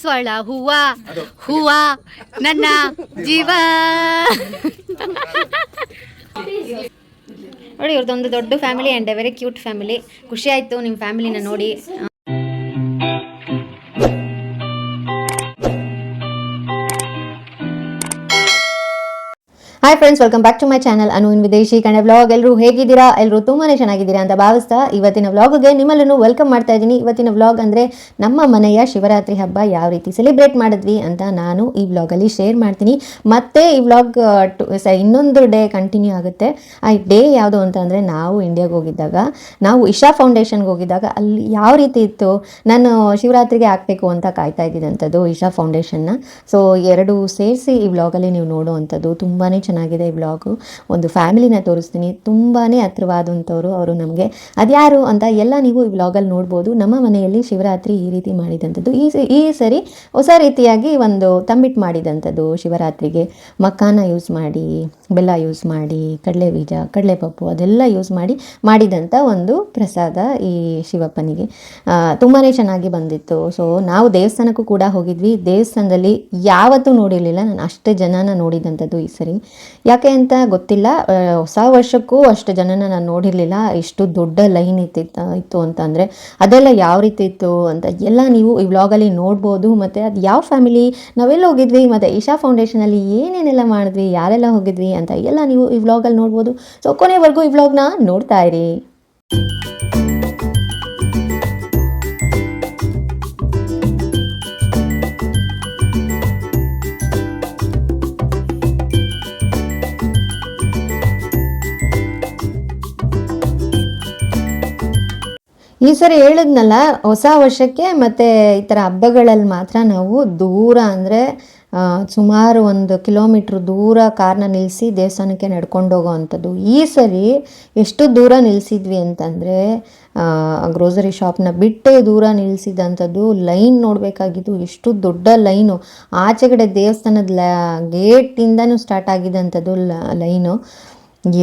ಸ್ವಳ ಹೂವ ಹೂವ ನನ್ನ ಜೀವ. ನೋಡಿ ಇವ್ರದ್ದೊಂದು ದೊಡ್ಡ family and very cute family. ಖುಷಿ ಆಯಿತು ನಿಮ್ಮ ಫ್ಯಾಮಿಲಿನ ನೋಡಿ. Hi friends, welcome back to my channel Anu in ವಿದೇಶಿ ಕನ್ನಡ ವ್ಲಾಗ್. ಎಲ್ಲರೂ ಹೇಗಿದ್ದೀರಾ? ಎಲ್ಲರೂ ತುಂಬಾ ಚೆನ್ನಾಗಿದ್ದೀರಾ ಅಂತ ಭಾವಿಸ್ತಾ ಇವತ್ತಿನ ವ್ಲಾಗ್ಗೆ ನಿಮ್ಮಲ್ಲೂ ವೆಲ್ಕಮ್ ಮಾಡ್ತಾ ಇದ್ದೀನಿ. ಇವತ್ತಿನ ವ್ಲಾಗ್ ಅಂದರೆ ನಮ್ಮ ಮನೆಯ ಶಿವರಾತ್ರಿ ಹಬ್ಬ ಯಾವ ರೀತಿ ಸೆಲೆಬ್ರೇಟ್ ಮಾಡಿದ್ವಿ ಅಂತ ನಾನು ಈ ವ್ಲಾಗಲ್ಲಿ ಶೇರ್ ಮಾಡ್ತೀನಿ. ಮತ್ತು ಈ ವ್ಲಾಗ್ ಇನ್ನೊಂದು ಡೇ ಕಂಟಿನ್ಯೂ ಆಗುತ್ತೆ. ಆ ಡೇ ಯಾವುದು ಅಂತ ಅಂದರೆ, ನಾವು ಇಂಡಿಯಾಗೆ ಹೋಗಿದ್ದಾಗ, ನಾವು ಇಶಾ ಫೌಂಡೇಶನ್ಗೆ ಹೋಗಿದ್ದಾಗ ಅಲ್ಲಿ ಯಾವ ರೀತಿ ಇತ್ತು, ನಾನು ಶಿವರಾತ್ರಿಗೆ ಹಾಕಬೇಕು ಅಂತ ಕಾಯ್ತಾ ಇದ್ದಿದ್ದಂಥದ್ದು ಇಶಾ ಫೌಂಡೇಶನ್ನ. ಸೊ ಎರಡು ಸೇರಿಸಿ ಈ ವ್ಲಾಗಲ್ಲಿ ನೀವು ನೋಡುವಂಥದ್ದು ತುಂಬಾ ಚೆನ್ನಾಗಿದೆ. ಈ ವ್ಲಾಗು ಒಂದು ಫ್ಯಾಮಿಲಿನ ತೋರಿಸ್ತೀನಿ, ತುಂಬಾ ಹತ್ತಿರವಾದಂಥವ್ರು ಅವರು ನಮಗೆ. ಅದ್ಯಾರು ಅಂತ ಎಲ್ಲ ನೀವು ಈ ವ್ಲಾಗಲ್ಲಿ ನೋಡ್ಬೋದು. ನಮ್ಮ ಮನೆಯಲ್ಲಿ ಶಿವರಾತ್ರಿ ಈ ರೀತಿ ಮಾಡಿದಂಥದ್ದು. ಈ ಸರಿ ಹೊಸ ರೀತಿಯಾಗಿ ಒಂದು ತಂಬಿಟ್ಟು ಮಾಡಿದಂಥದ್ದು ಶಿವರಾತ್ರಿಗೆ. ಮಕ್ಕಾನ ಯೂಸ್ ಮಾಡಿ, ಬೆಲ್ಲ ಯೂಸ್ ಮಾಡಿ, ಕಡಲೆ ಬೀಜ, ಕಡಲೆಪಪ್ಪು ಅದೆಲ್ಲ ಯೂಸ್ ಮಾಡಿದಂಥ ಒಂದು ಪ್ರಸಾದ ಈ ಶಿವಪ್ಪನಿಗೆ. ತುಂಬಾ ಚೆನ್ನಾಗಿ ಬಂದಿತ್ತು. ಸೊ ನಾವು ದೇವಸ್ಥಾನಕ್ಕೂ ಕೂಡ ಹೋಗಿದ್ವಿ. ದೇವಸ್ಥಾನದಲ್ಲಿ ಯಾವತ್ತೂ ನೋಡಿರಲಿಲ್ಲ ನಾನು ಅಷ್ಟು ಜನನ ನೋಡಿದಂಥದ್ದು ಈ ಸರಿ. ಯಾಕೆ ಅಂತ ಗೊತ್ತಿಲ್ಲ, ಹೊಸ ವರ್ಷಕ್ಕೂ ಅಷ್ಟು ಜನನ ನಾನು ನೋಡಿರಲಿಲ್ಲ. ಇಷ್ಟು ದೊಡ್ಡ ಲೈನ್ ಇತ್ತು ಅಂತ ಅಂದರೆ ಅದೆಲ್ಲ ಯಾವ ರೀತಿ ಇತ್ತು ಅಂತ ಎಲ್ಲ ನೀವು ಈ ವ್ಲಾಗಲ್ಲಿ ನೋಡ್ಬೋದು. ಮತ್ತು ಅದು ಯಾವ ಫ್ಯಾಮಿಲಿ, ನಾವೆಲ್ಲ ಹೋಗಿದ್ವಿ, ಮತ್ತು ಇಶಾ ಫೌಂಡೇಶನಲ್ಲಿ ಏನೇನೆಲ್ಲ ಮಾಡಿದ್ವಿ, ಯಾರೆಲ್ಲ ಹೋಗಿದ್ವಿ ಅಂತ ಎಲ್ಲ ನೀವು ಈ ವ್ಲಾಗಲ್ಲಿ ನೋಡ್ಬೋದು. ಸೊ ಕೊನೆವರೆಗೂ ಈ ವ್ಲಾಗ್ನ ನೋಡ್ತಾ ಇರಿ. ಈ ಸರಿ ಹೇಳಿದ್ನಲ್ಲ, ಹೊಸ ವರ್ಷಕ್ಕೆ ಮತ್ತು ಈ ಥರ ಹಬ್ಬಗಳಲ್ಲಿ ಮಾತ್ರ ನಾವು ದೂರ ಅಂದರೆ ಸುಮಾರು 1 ಕಿಲೋಮೀಟ್ರ್ ದೂರ ಕಾರ್ನ ನಿಲ್ಲಿಸಿ ದೇವಸ್ಥಾನಕ್ಕೆ ನಡ್ಕೊಂಡು ಹೋಗೋ ಅಂಥದ್ದು. ಈ ಸರಿ ಎಷ್ಟು ದೂರ ನಿಲ್ಲಿಸಿದ್ವಿ ಅಂತಂದರೆ, ಗ್ರೋಸರಿ ಶಾಪ್ನ ಬಿಟ್ಟೇ ದೂರ ನಿಲ್ಲಿಸಿದಂಥದ್ದು. ಲೈನ್ ನೋಡಬೇಕಾಗಿದ್ದು, ಎಷ್ಟು ದೊಡ್ಡ ಲೈನು. ಆಚೆಗಡೆ ದೇವಸ್ಥಾನದ ಗೇಟಿಂದನೂ ಸ್ಟಾರ್ಟ್ ಆಗಿದ್ದಂಥದ್ದು ಲೈನು.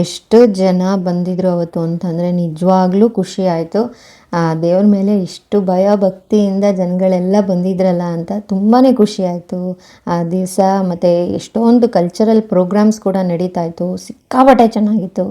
ಎಷ್ಟು ಜನ ಬಂದಿದ್ರು ಅವತ್ತು ಅಂತಂದರೆ ನಿಜವಾಗ್ಲೂ ಖುಷಿ ಆಯಿತು. ದೇವ್ರ ಮೇಲೆ ಇಷ್ಟು ಭಯ ಭಕ್ತಿಯಿಂದ ಜನಗಳೆಲ್ಲ ಬಂದಿದ್ರಲ್ಲ ಅಂತ ತುಂಬಾ ಖುಷಿ ಆಯಿತು ಆ ದಿವಸ. ಮತ್ತು ಎಷ್ಟೊಂದು ಕಲ್ಚರಲ್ ಪ್ರೋಗ್ರಾಮ್ಸ್ ಕೂಡ ನಡೀತಾ ಇತ್ತು, ಸಿಕ್ಕಾಪಟ್ಟೆ ಚೆನ್ನಾಗಿತ್ತು.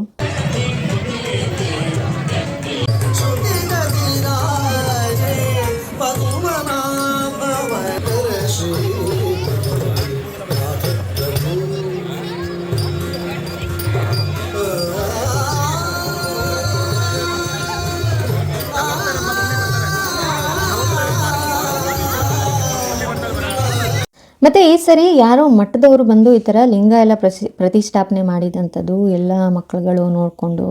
ಮತ್ತು ಈ ಸರಿ ಯಾರೋ ಮಠದವರು ಬಂದು ಈ ಥರ ಲಿಂಗ ಎಲ್ಲ ಪ್ರತಿಷ್ಠಾಪನೆ ಮಾಡಿದಂಥದ್ದು ಎಲ್ಲ ಮಕ್ಕಳುಗಳು ನೋಡಿಕೊಂಡು,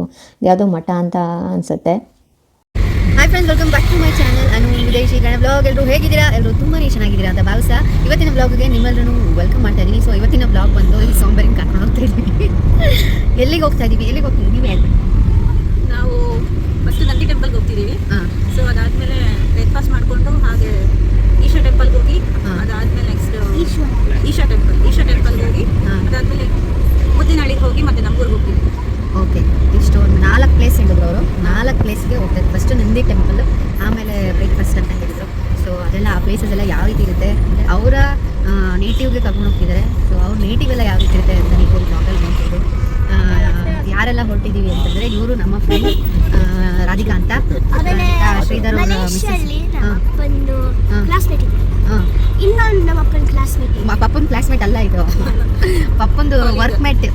ಯಾವುದೋ ಮಠ ಅಂತ ಅನಿಸುತ್ತೆ. Hi friends, welcome back to my channel Anu ವಿದೇಶಿ ಕನ್ನಡ ವ್ಲಾಗ್. ಎಲ್ಲರೂ ಹೇಗಿದ್ದೀರಾ? ಎಲ್ಲರೂ ತುಂಬಾ ಚೆನ್ನಾಗಿದ್ದೀರಾ ಅಂತ ಭಾವಿಸ್ತಾ ಇವತ್ತಿನ ವ್ಲಾಗ್ಗೆ ನಿಮ್ಮೆಲ್ಲರೂ ವೆಲ್ಕಮ್ ಮಾಡ್ತಾ ಇದ್ದೀನಿ. ಸೊ ಇವತ್ತಿನ ವ್ಲಾಗ್ ಬಂದು ಈ ಸೋಂಬಾರಿನ ಕರ್ಕೊಂಡು ಹೋಗ್ತಾ ಇದ್ದೀವಿ. ಎಲ್ಲಿಗೆ ಹೋಗ್ತಾ ಇದ್ದೀವಿ ನೀವು ಹೇಳ್ಬಿಡಿ. ನಾವು ಫಸ್ಟ್ ನಂದಿ ಟೆಂಪಲ್ಗೆ ಹೋಗ್ತಿದ್ದೀವಿ. ಸೊ ಅದಾದಮೇಲೆ ಬ್ರೇಕ್ಫಾಸ್ಟ್ ಮಾಡಿಕೊಂಡು ಹಾಗೆ ಈಶಾ ಟೆಂಪಲ್ಗೆ ಹೋಗಿ, ಅದಾದಮೇಲೆ ನೆಕ್ಸ್ಟ್ ಈಶಾ ಟೆಂಪಲ್ಗೆ ಹೋಗಿ, ಅದಾದಮೇಲೆ ಮುದ್ದಿನಹಳ್ಳಿಗೆ ಹೋಗಿ ಮತ್ತೆ ನಮ್ಮೂರಿಗೆ ಹೋಗ್ತೀವಿ. ಓಕೆ, ಇಷ್ಟು 4 ಪ್ಲೇಸ್ ಹೇಳಿದ್ರು ಅವರು. 4 ಪ್ಲೇಸ್ಗೆ ಹೋಗ್ತಾರೆ. ಫಸ್ಟ್ ನಂದಿ ಟೆಂಪಲ್, ಆಮೇಲೆ ಬ್ರೇಕ್ಫಾಸ್ಟ್ ಅಂತ ಹೇಳಿದರು. ಸೊ ಅದೆಲ್ಲ ಆ ಪ್ಲೇಸಸ್ ಎಲ್ಲ ಯಾವ ರೀತಿ ಇರುತ್ತೆ, ಅವರ ನೇಟಿವ್ಗೆ ಕರ್ಕೊಂಡು ಹೋಗ್ತಿದ್ದಾರೆ. ಸೊ ಅವ್ರ ನೇಟಿವ್ ಎಲ್ಲ ಯಾವ ರೀತಿ ಇರುತ್ತೆ ಅಂತ ನೀವು ಬ್ಲಾಗಲ್ಲಿ ನೋಡ್ಬೋದು. ಯಾರೆಲ್ಲ ಹೊರಟಿದ್ದೀವಿ ಅಂತಂದರೆ, ಇವರು ನಮ್ಮ ಫ್ರೆಂಡ್ ರಾಧಿಕಾ ಅಂತ, ಶ್ರೀಧರ್ ಅವರ ಪಪ್ಪನ ಕ್ಲಾಸ್ಮೇಟ್ ಅಲ್ಲ, ಇದು ಪಪ್ಪಂದು ವರ್ಕ್ಮೇಟ್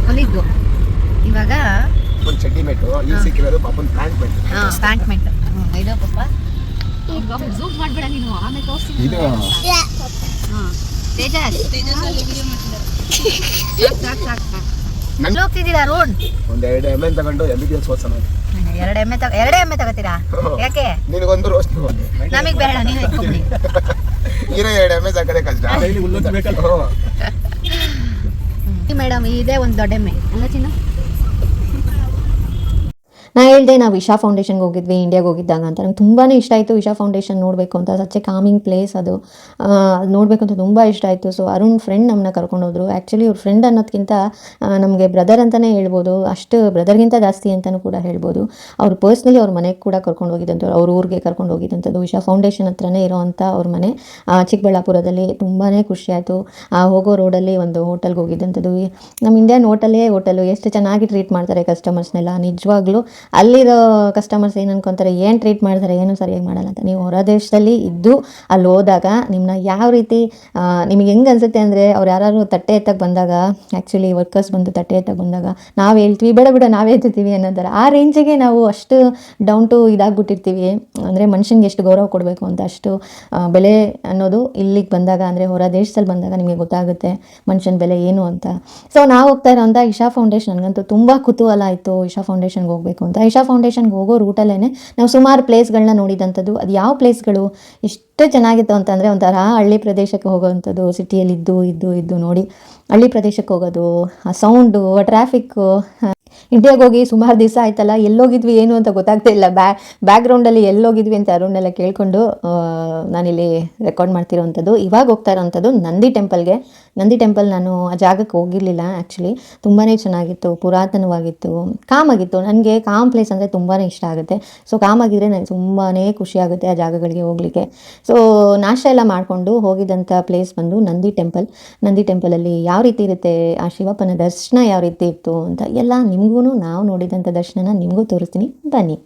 ಹೊಲಿದ್ದು. ಇವಾಗ ಪ್ಯಾಂಟ್ ಮೇಟ್ ಇದು ಪಪ್ಪ. ಝೂಮ್ ಮಾಡ್ಬೇಡ ನೀನು, ಆಮೇಲೆ ತೋರಿಸ್ತೀನಿ. ಹೋಗ್ತಿದ್ದೀರಾ ರೋಡ್? ಒಂದು 2 ಎಮ್ಮೆ ತಗೊಂಡು MBBS ಓದ್ಸೋಣ. 2 ಎಮ್ಮೆ ತಗೋತೀರಾ? ಯಾಕೆ? ನಿನಗೊಂದು ರೋಸ್ಟ್ ನಮಗೆ ಬೇಡ, ನೀನು ಇಟ್ಕೊಂಬಿಡಿ. ಇರೋ 2 ಎಮ್ಮೆ ತಗೋದೇ ಕಷ್ಟ. ಮೇಡಮ್, ಇದೇ ಒಂದು ದೊಡ್ಡ ಎಮ್ಮೆ ಅಲ್ಲ ಚಿನ್ನ. ನಾ ಹೇಳಿದೆ ನಾವು ಇಶಾ ಫೌಂಡೇಶನ್ಗೆ ಹೋಗಿದ್ವಿ ಇಂಡಿಯಾಗೆ ಹೋಗಿದ್ದಾಗ ಅಂತ. ನಂಗೆ ತುಂಬಾ ಇಷ್ಟ ಆಯಿತು ಇಶಾ ಫೌಂಡೇಶನ್ ನೋಡಬೇಕು ಅಂತ. ಸಚ್ ಎ ಕಾಮಿಂಗ್ ಪ್ಲೇಸ್ ಅದು ನೋಡಬೇಕು ಅಂತ ತುಂಬ ಇಷ್ಟ ಆಯಿತು. ಸೊ ಅರುಣ್ ಫ್ರೆಂಡ್ ನಮ್ಮನ್ನ ಕರ್ಕೊಂಡೋದ್ರು. ಆ್ಯಕ್ಚುಲಿ ಅವ್ರ ಫ್ರೆಂಡ್ ಅನ್ನೋದಕ್ಕಿಂತ ನಮಗೆ ಬ್ರದರ್ ಅಂತಲೇ ಹೇಳ್ಬೋದು, ಅಷ್ಟು ಬ್ರದರ್ಗಿಂತ ಜಾಸ್ತಿ ಅಂತಲೂ ಕೂಡ ಹೇಳ್ಬೋದು. ಅವರು ಪರ್ಸ್ನಲಿ ಅವ್ರ ಮನೆಗೆ ಕೂಡ ಕರ್ಕೊಂಡು ಹೋಗಿದ್ದಂಥವ್ರು, ಅವ್ರ ಊರಿಗೆ ಕರ್ಕೊಂಡು ಹೋಗಿದ್ದಂಥದ್ದು. ಇಶಾ ಫೌಂಡೇಶನ್ ಹತ್ರನೇ ಇರೋವಂಥ ಅವ್ರ ಮನೆ ಚಿಕ್ಕಬಳ್ಳಾಪುರದಲ್ಲಿ. ತುಂಬಾ ಖುಷಿ ಆಯಿತು. ಹೋಗೋ ರೋಡಲ್ಲಿ ಒಂದು ಹೋಟೆಲ್ಗೆ ಹೋಗಿದ್ದಂಥದ್ದು. ನಮ್ಮ ಇಂಡಿಯನ್ ಹೋಟೆಲು ಎಷ್ಟು ಚೆನ್ನಾಗಿ ಟ್ರೀಟ್ ಮಾಡ್ತಾರೆ ಕಸ್ಟಮರ್ಸ್ನೆಲ್ಲ. ನಿಜವಾಗ್ಲೂ ಅಲ್ಲಿರೋ ಕಸ್ಟಮರ್ಸ್ ಏನು ಅನ್ಕೊತಾರೆ, ಏನು ಟ್ರೀಟ್ ಮಾಡ್ತಾರೆ, ಏನು ಸರಿಯಾಗಿ ಮಾಡಲ್ಲ ಅಂತ. ನೀವು ಹೊರ ದೇಶದಲ್ಲಿ ಇದ್ದು ಅಲ್ಲಿ ಹೋದಾಗ ನಿಮ್ಮನ್ನ ಯಾವ ರೀತಿ ನಿಮಗೆ ಹೆಂಗೆ ಅನಿಸುತ್ತೆ ಅಂದರೆ, ಅವ್ರು ಯಾರು ತಟ್ಟೆ ಎತ್ತಕ್ಕೆ ಬಂದಾಗ, ಆ್ಯಕ್ಚುಲಿ ವರ್ಕರ್ಸ್ ಬಂದು ತಟ್ಟೆ ಎತ್ತಕ್ಕೆ ಬಂದಾಗ ನಾವು ಹೇಳ್ತೀವಿ ಬೇಡ ನಾವೇ ಎತ್ತೀವಿ ಅನ್ನೋ ಥರ. ಆ ರೇಂಜಿಗೆ ನಾವು ಅಷ್ಟು ಡೌನ್ ಟು ಇದಾಗ್ಬಿಟ್ಟಿರ್ತೀವಿ. ಅಂದರೆ ಮನುಷ್ಯನಿಗೆ ಎಷ್ಟು ಗೌರವ ಕೊಡಬೇಕು ಅಂತ, ಅಷ್ಟು ಬೆಲೆ ಅನ್ನೋದು ಇಲ್ಲಿಗೆ ಬಂದಾಗ, ಅಂದರೆ ಹೊರ ದೇಶದಲ್ಲಿ ಬಂದಾಗ ನಿಮಗೆ ಗೊತ್ತಾಗುತ್ತೆ ಮನುಷ್ಯನ ಬೆಲೆ ಏನು ಅಂತ. ಸೊ ನಾವು ಹೋಗ್ತಾ ಇರೋಂಥ ಇಶಾ ಫೌಂಡೇಶನ್, ನನಗಂತೂ ತುಂಬ ಕುತೂಹಲ ಆಯಿತು ಇಶಾ ಫೌಂಡೇಶನ್ಗೆ ಹೋಗಬೇಕು ಅಂತ. ಇಶಾ ಫೌಂಡೇಶನ್ಗೆ ಹೋಗೋ ರೂಟಲ್ಲೇ ನಾವು ಸುಮಾರು ಪ್ಲೇಸ್ಗಳನ್ನ ನೋಡಿದಂಥದ್ದು. ಅದು ಯಾವ ಪ್ಲೇಸ್ಗಳು ಎಷ್ಟು ಚೆನ್ನಾಗಿತ್ತು ಅಂತಂದರೆ, ಒಂಥರ ಹಳ್ಳಿ ಪ್ರದೇಶಕ್ಕೆ ಹೋಗೋವಂಥದ್ದು. ಸಿಟಿಯಲ್ಲಿ ಇದ್ದು ನೋಡಿ ಹಳ್ಳಿ ಪ್ರದೇಶಕ್ಕೆ ಹೋಗೋದು, ಆ ಸೌಂಡು, ಆ ಟ್ರಾಫಿಕ್ಕು. ಇಂಡಿಯಾಗೆ ಹೋಗಿ ಸುಮಾರು ದಿವಸ ಆಯ್ತಲ್ಲ, ಎಲ್ಲೋಗಿದ್ವಿ ಏನು ಅಂತ ಗೊತ್ತಾಗ್ತಾ ಇಲ್ಲ. ಬ್ಯಾಕ್ಗ್ರೌಂಡಲ್ಲಿ ಎಲ್ಲೋಗಿದ್ವಿ ಅಂತ ಅರುಣೆಲ್ಲ ಕೇಳಿಕೊಂಡು ನಾನಿಲ್ಲಿ ರೆಕಾರ್ಡ್ ಮಾಡ್ತಿರೋವಂಥದ್ದು. ಇವಾಗ ಹೋಗ್ತಾ ಇರೋವಂಥದ್ದು ನಂದಿ ಟೆಂಪಲ್ಗೆ. ನಂದಿ ಟೆಂಪಲ್ ನಾನು ಆ ಜಾಗಕ್ಕೆ ಹೋಗಿರಲಿಲ್ಲ ಆ್ಯಕ್ಚುಲಿ. ತುಂಬಾ ಚೆನ್ನಾಗಿತ್ತು, ಪುರಾತನವಾಗಿತ್ತು, ಕಾಮಾಗಿತ್ತು. ನನಗೆ ಕಾಮ್ ಪ್ಲೇಸ್ ಅಂದರೆ ತುಂಬಾ ಇಷ್ಟ ಆಗುತ್ತೆ. ಸೊ ಕಾಮಾಗಿದ್ದರೆ ನನಗೆ ತುಂಬಾ ಖುಷಿ ಆಗುತ್ತೆ ಆ ಜಾಗಗಳಿಗೆ ಹೋಗಲಿಕ್ಕೆ. ಸೊ ನಾಷ್ಟ ಎಲ್ಲ ಮಾಡಿಕೊಂಡು ಹೋಗಿದ್ದಂಥ ಪ್ಲೇಸ್ ಬಂದು ನಂದಿ ಟೆಂಪಲ್. ನಂದಿ ಟೆಂಪಲಲ್ಲಿ ಯಾವ ರೀತಿ ಇರುತ್ತೆ, ಆ ಶಿವಪ್ಪನ ದರ್ಶನ ಯಾವ ರೀತಿ ಇತ್ತು ಅಂತ ಎಲ್ಲ ನಿಮಗೂ ನಾವು ನೋಡಿದಂಥ ದರ್ಶನ ನಿಮಗೂ ತೋರಿಸ್ತೀನಿ, ಬನ್ನಿ.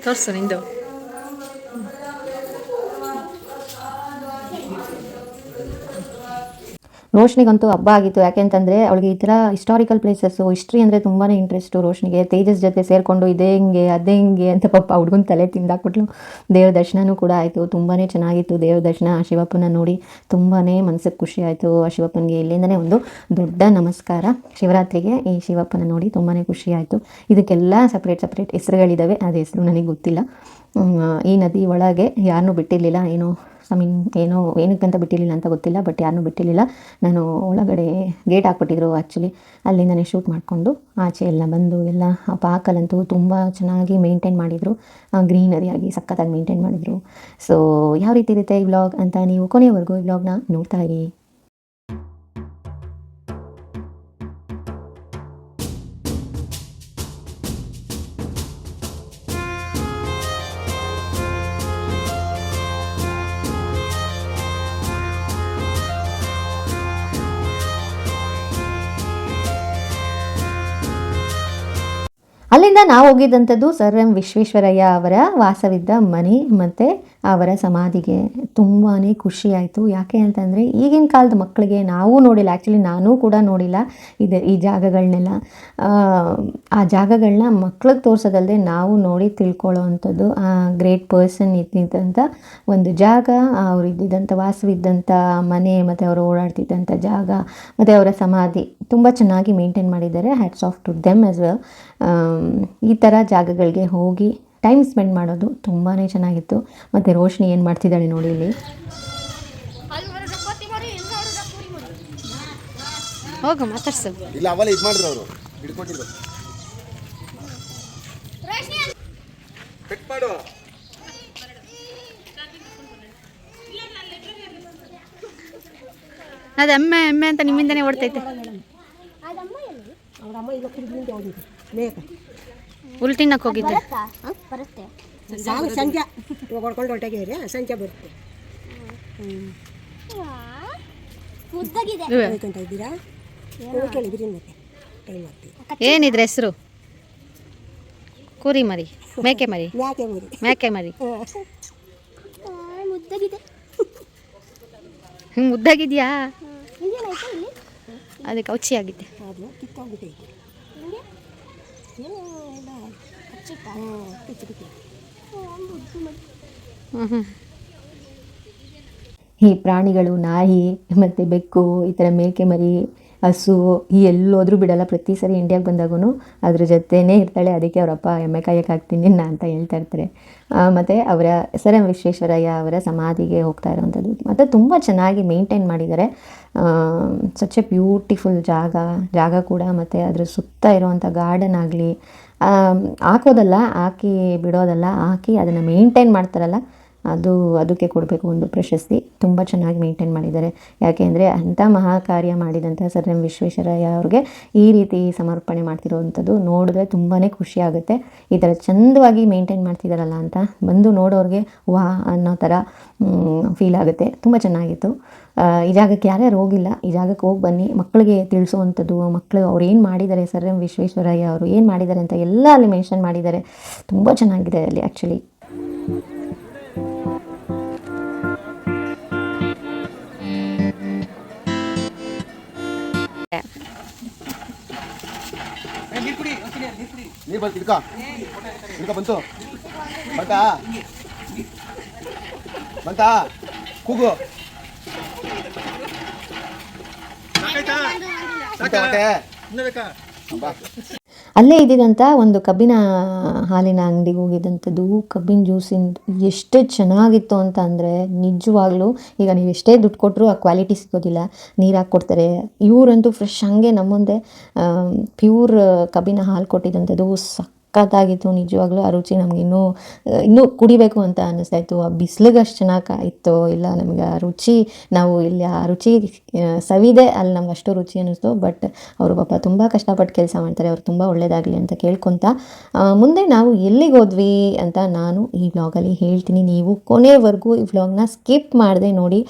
ತೋರಿಸು ನಿಂದು. ರೋಶ್ನಿಗಂತೂ ಹಬ್ಬ ಆಗಿತ್ತು. ಯಾಕೆಂತಂದರೆ ಅವಳಿಗೆ ಈ ಥರ ಹಿಸ್ಟಾರಿಕಲ್ ಪ್ಲೇಸಸ್ಸು, ಹಿಸ್ಟ್ರಿ ಅಂದರೆ ತುಂಬಾ ಇಂಟ್ರೆಸ್ಟು ರೋಶ್ನಿಗೆ. ತೇಜಸ್ ಜೊತೆ ಸೇರಿಕೊಂಡು ಇದೇ ಹಿಂಗೆ ಅದೇ ಹಿಂಗೆ ಅಂತ ಪಾಪ ಹುಡುಗನ ತಲೆ ತಿಂದಾಕ್ಬಿಟ್ಲು. ದೇವ್ರ ದರ್ಶನವೂ ಕೂಡ ಆಯಿತು, ತುಂಬಾ ಚೆನ್ನಾಗಿತ್ತು ದೇವ್ರ ದರ್ಶನ. ಆ ಶಿವಪ್ಪನ ನೋಡಿ ತುಂಬಾ ಮನಸ್ಸಿಗೆ ಖುಷಿ ಆಯಿತು. ಆ ಶಿವಪ್ಪನಿಗೆ ಇಲ್ಲಿಂದನೇ ಒಂದು ದೊಡ್ಡ ನಮಸ್ಕಾರ. ಶಿವರಾತ್ರಿಗೆ ಈ ಶಿವಪ್ಪನ ನೋಡಿ ತುಂಬಾ ಖುಷಿ ಆಯಿತು. ಇದಕ್ಕೆಲ್ಲ ಸಪ್ರೇಟ್ ಹೆಸರುಗಳಿದ್ದಾವೆ, ಅದು ಹೆಸರು ನನಗೆ ಗೊತ್ತಿಲ್ಲ. ಈ ನದಿ ಒಳಗೆ ಯಾರನ್ನೂ ಬಿಟ್ಟಿರಲಿಲ್ಲ, ಏನಕ್ಕಂತ ಬಿಟ್ಟಿರಲಿಲ್ಲ ಅಂತ ಗೊತ್ತಿಲ್ಲ, ಬಟ್ ಯಾರನ್ನೂ ಬಿಟ್ಟಿರಲಿಲ್ಲ. ನಾನು ಒಳಗಡೆ ಗೇಟ್ ಹಾಕ್ಬಿಟ್ಟಿದ್ರು ಆ್ಯಕ್ಚುಲಿ. ಅಲ್ಲಿಂದನೇ ಶೂಟ್ ಮಾಡಿಕೊಂಡು ಆಚೆ ಎಲ್ಲ ಬಂದು ಎಲ್ಲ ಆ ಪಾರ್ಕಲ್ಲಂತೂ ತುಂಬ ಚೆನ್ನಾಗಿ ಮೇಂಟೈನ್ ಮಾಡಿದರು, ಗ್ರೀನರಿಯಾಗಿ ಸಖತ್ತಾಗಿ ಮೇಂಟೈನ್ ಮಾಡಿದರು. ಸೊ ಯಾವ ರೀತಿ ಇರುತ್ತೆ ಈ ವ್ಲಾಗ್ ಅಂತ ನೀವು ಕೊನೆಯವರೆಗೂ ಈ ವ್ಲಾಗ್ನ ನೋಡ್ತಾ ಇರಿ. ಅಲ್ಲಿಂದ ನಾವು ಹೋಗಿದ್ದಂಥದ್ದು ಸರ್ ಎಂ ವಿಶ್ವೇಶ್ವರಯ್ಯ ಅವರ ವಾಸವಿದ್ದ ಮನೆ ಮತ್ತು ಅವರ ಸಮಾಧಿಗೆ. ತುಂಬಾ ಖುಷಿ ಆಯಿತು. ಯಾಕೆ ಅಂತಂದರೆ ಈಗಿನ ಕಾಲದ ಮಕ್ಕಳಿಗೆ ನಾವು ನೋಡಿಲ್ಲ, ಆ್ಯಕ್ಚುಲಿ ನಾನೂ ಕೂಡ ನೋಡಿಲ್ಲ ಈ ಜಾಗಗಳನ್ನೆಲ್ಲ. ಆ ಜಾಗಗಳನ್ನ ಮಕ್ಳಿಗೆ ತೋರಿಸೋದಲ್ಲದೆ ನಾವು ನೋಡಿ ತಿಳ್ಕೊಳ್ಳೋ ಅಂಥದ್ದು ಗ್ರೇಟ್ ಪರ್ಸನ್ ಇದ್ದಿದ್ದಂಥ ಒಂದು ಜಾಗ, ಅವ್ರು ಇದ್ದಿದ್ದಂಥ ವಾಸವಿದ್ದಂಥ ಮನೆ ಮತ್ತು ಅವರು ಓಡಾಡ್ತಿದ್ದಂಥ ಜಾಗ ಮತ್ತು ಅವರ ಸಮಾಧಿ ತುಂಬ ಚೆನ್ನಾಗಿ ಮೇಂಟೈನ್ ಮಾಡಿದ್ದಾರೆ. Hats off to them as well. ಈ ಥರ ಜಾಗಗಳಿಗೆ ಹೋಗಿ ಟೈಮ್ ಸ್ಪೆಂಡ್ ಮಾಡೋದು ತುಂಬಾ ಚೆನ್ನಾಗಿತ್ತು. ಮತ್ತು ರೋಶ್ನಿ ಏನು ಮಾಡ್ತಿದ್ದಾಳೆ ನೋಡಿ ಇಲ್ಲಿ. ಹೋಗ ಮಾತಾಡ್ಸು. ಇಲ್ಲ ಅವಲ್ಲ ಇದು ಮಾಡಿದ್ರು ಅವರು ಹಿಡ್ಕೊಂಡಿದ್ರು. ಕಟ್ ಮಾಡು. ಅದು ಎಮ್ಮೆ ಎಮ್ಮೆ ಅಂತ ನಿಮ್ಮಿಂದನೇ ಓಡ್ತೈತೆ. ಅವ್ರ ಅಮ್ಮ ಈಗ ಕುಡಿದ್ರಿಂದ ಹೋಗಿದ್ದು ಮೇಕ ಉಲ್ಟಿನಕ್ಕೆ ಹೋಗಿದ್ದೆ. ಬರುತ್ತೆ ಸಂಜೆ ಇವಾಗ ಹೊಡ್ಕೊಂಡು ಹೊರಟಾಗ್ಯಾರ ಸಂಜೆ ಬರುತ್ತೆ. ಮುದ್ದಾಗಿದೆ ಹೋಯ್ಕೊಂತ ಇದ್ದೀರಾ ಕೇಳಿದ್ರಿ ಮತ್ತೆ ಟೈಮ್ ಆಗ್ತೀವಿ. ಏನಿದ್ರ ಹೆಸರು? ಕುರಿ ಮರಿ, ಮೇಕೆ ಮರಿ, ಯಾಕೆ ಮುರಿ ಮೇಕೆ ಮರಿ. ಮುದ್ದಾಗಿದೆ ಹಿಂಗೆ ಮುದ್ದಾಗಿದ್ಯಾ? ಇಲ್ಲೇನಾಯ್ತು ಇಲ್ಲಿ ಅದಕ್ಕೆ ಔಚಿ ಆಗಿದ್ದೆ. ಅದು ಕಿತ್ತೋಗ್ಬಿಟ್ಟೈತೆ ಹಿಂಗೆ ಏನೋ ಎಲ್ಲ ಹಚ್ಚಿಟ್ಟ ಕಿತ್ತು ಕಿತ್ತು ಈ ಪ್ರಾಣಿಗಳು, ನಾಯಿ ಮತ್ತು ಬೆಕ್ಕು, ಈ ಥರ ಮೇಕೆ ಮರಿ, ಹಸು, ಈ ಎಲ್ಲೋದ್ರೂ ಬಿಡಲ್ಲ. ಪ್ರತಿ ಸರಿ ಇಂಡಿಯಾಗೆ ಬಂದಾಗೂ ಅದ್ರ ಜೊತೆನೇ ಇರ್ತಾಳೆ. ಅದಕ್ಕೆ ಅವರಪ್ಪ ಎಮ್ಮೆ ಕಾಯಕ್ಕೆ ಹಾಕ್ತೀನಿ ಅಂತ ಹೇಳ್ತಾ ಇರ್ತಾರೆ. ಮತ್ತು ಅವರ ಸರ್ ಎಂ ವಿಶ್ವೇಶ್ವರಯ್ಯ ಅವರ ಸಮಾಧಿಗೆ ಹೋಗ್ತಾ ಇರೋವಂಥದ್ದು. ಮತ್ತು ತುಂಬ ಚೆನ್ನಾಗಿ ಮೇಂಟೈನ್ ಮಾಡಿದ್ದಾರೆ. ಸಚ್ ಎ ಬ್ಯೂಟಿಫುಲ್ ಜಾಗ ಕೂಡ. ಮತ್ತು ಅದ್ರ ಸುತ್ತ ಇರೋವಂಥ ಗಾರ್ಡನ್ ಆಗಲಿ, ಹಾಕೋದಲ್ಲ, ಹಾಕಿ ಬಿಡೋದಲ್ಲ, ಹಾಕಿ ಅದನ್ನು ಮೇಂಟೈನ್ ಮಾಡ್ತಾರಲ್ಲ, ಅದಕ್ಕೆ ಕೊಡಬೇಕು ಒಂದು ಪ್ರಶಸ್ತಿ. ತುಂಬ ಚೆನ್ನಾಗಿ ಮೇಂಟೈನ್ ಮಾಡಿದ್ದಾರೆ. ಯಾಕೆ ಅಂದರೆ ಅಂಥ ಮಹಾಕಾರ್ಯ ಮಾಡಿದಂಥ ಸರ್ ಎಂ ವಿಶ್ವೇಶ್ವರಯ್ಯ ಅವ್ರಿಗೆ ಈ ರೀತಿ ಸಮರ್ಪಣೆ ಮಾಡ್ತಿರೋವಂಥದ್ದು ನೋಡಿದ್ರೆ ತುಂಬಾ ಖುಷಿ ಆಗುತ್ತೆ. ಈ ಥರ ಚಂದವಾಗಿ ಮೇಂಟೈನ್ ಮಾಡ್ತಿದ್ದಾರಲ್ಲ ಅಂತ ಬಂದು ನೋಡೋರಿಗೆ ವಾ ಅನ್ನೋ ಥರ ಫೀಲ್ ಆಗುತ್ತೆ. ತುಂಬ ಚೆನ್ನಾಗಿತ್ತು. ಈ ಜಾಗಕ್ಕೆ ಯಾರ್ಯಾರು ಹೋಗಿಲ್ಲ, ಈ ಜಾಗಕ್ಕೆ ಹೋಗಿ ಬನ್ನಿ. ಮಕ್ಕಳಿಗೆ ತಿಳಿಸೋವಂಥದ್ದು, ಮಕ್ಕಳು ಅವ್ರು ಏನು ಮಾಡಿದ್ದಾರೆ, ಸರ್ ಎಂ ವಿಶ್ವೇಶ್ವರಯ್ಯ ಅವರು ಏನು ಮಾಡಿದ್ದಾರೆ ಅಂತ ಎಲ್ಲ ಅಲ್ಲಿ ಮೆನ್ಷನ್ ಮಾಡಿದ್ದಾರೆ. ತುಂಬ ಚೆನ್ನಾಗಿದೆ ಅಲ್ಲಿ ಆ್ಯಕ್ಚುಲಿ. ನೀರು ಬಂತು, ಇಡ್ಕ ಬಂತು, ಬಂತಾ ಕೂಗು ಅಲ್ಲೇ ಇದ್ದಿದ್ದಂಥ ಒಂದು ಕಬ್ಬಿನ ಹಾಲಿನ ಅಂಗಡಿಗೆ ಹೋಗಿದ್ದಂಥದ್ದು. ಕಬ್ಬಿನ ಜ್ಯೂಸಿನ ಎಷ್ಟು ಚೆನ್ನಾಗಿತ್ತು ಅಂತ ಅಂದರೆ ನಿಜವಾಗ್ಲೂ ಈಗ ನೀವು ಎಷ್ಟೇ ದುಡ್ಡು ಕೊಟ್ಟರು ಆ ಕ್ವಾಲಿಟಿ ಸಿಗೋದಿಲ್ಲ. ನೀರು ಹಾಕ್ಕೊಡ್ತಾರೆ. ಇವರಂತೂ ಫ್ರೆಶ್ ಹಾಗೆ ನಮ್ಮ ಮುಂದೆ ಪ್ಯೂರ್ ಕಬ್ಬಿನ ಹಾಲು ಕೊಟ್ಟಿದ್ದಂಥದ್ದು ಸಖತ್ತಾಗಿತ್ತು. ನಿಜವಾಗ್ಲೂ ಆ ರುಚಿ ನಮ್ಗೆ ಇನ್ನೂ ಕುಡಿಬೇಕು ಅಂತ ಅನ್ನಿಸ್ತಾಯಿತ್ತು. ಆ ಬಿಸಿಲಿಗೆ ಅಷ್ಟು ಚೆನ್ನಾಗಿ ಇತ್ತು. ಇಲ್ಲ ನಮಗೆ ಆ ರುಚಿ, ನಾವು ಇಲ್ಲಿ ಆ ರುಚಿ ಸವಿದೆ ಅಲ್ಲಿ ನಮ್ಗೆ ಅಷ್ಟು ರುಚಿ ಅನ್ನಿಸ್ತು. ಬಟ್ ಅವರು ಪಾಪ ತುಂಬ ಕಷ್ಟಪಟ್ಟು ಕೆಲಸ ಮಾಡ್ತಾರೆ. ಅವ್ರು ತುಂಬ ಒಳ್ಳೆಯದಾಗಲಿ ಅಂತ ಕೇಳ್ಕೊತ ಮುಂದೆ ನಾವು ಎಲ್ಲಿಗೆ ಹೋದ್ವಿ ಅಂತ ನಾನು ಈ ವ್ಲಾಗಲ್ಲಿ ಹೇಳ್ತೀನಿ. ನೀವು ಕೊನೆವರೆಗೂ ಈ ವ್ಲಾಗ್ನ ಸ್ಕಿಪ್ ಮಾಡದೆ ನೋಡಿ.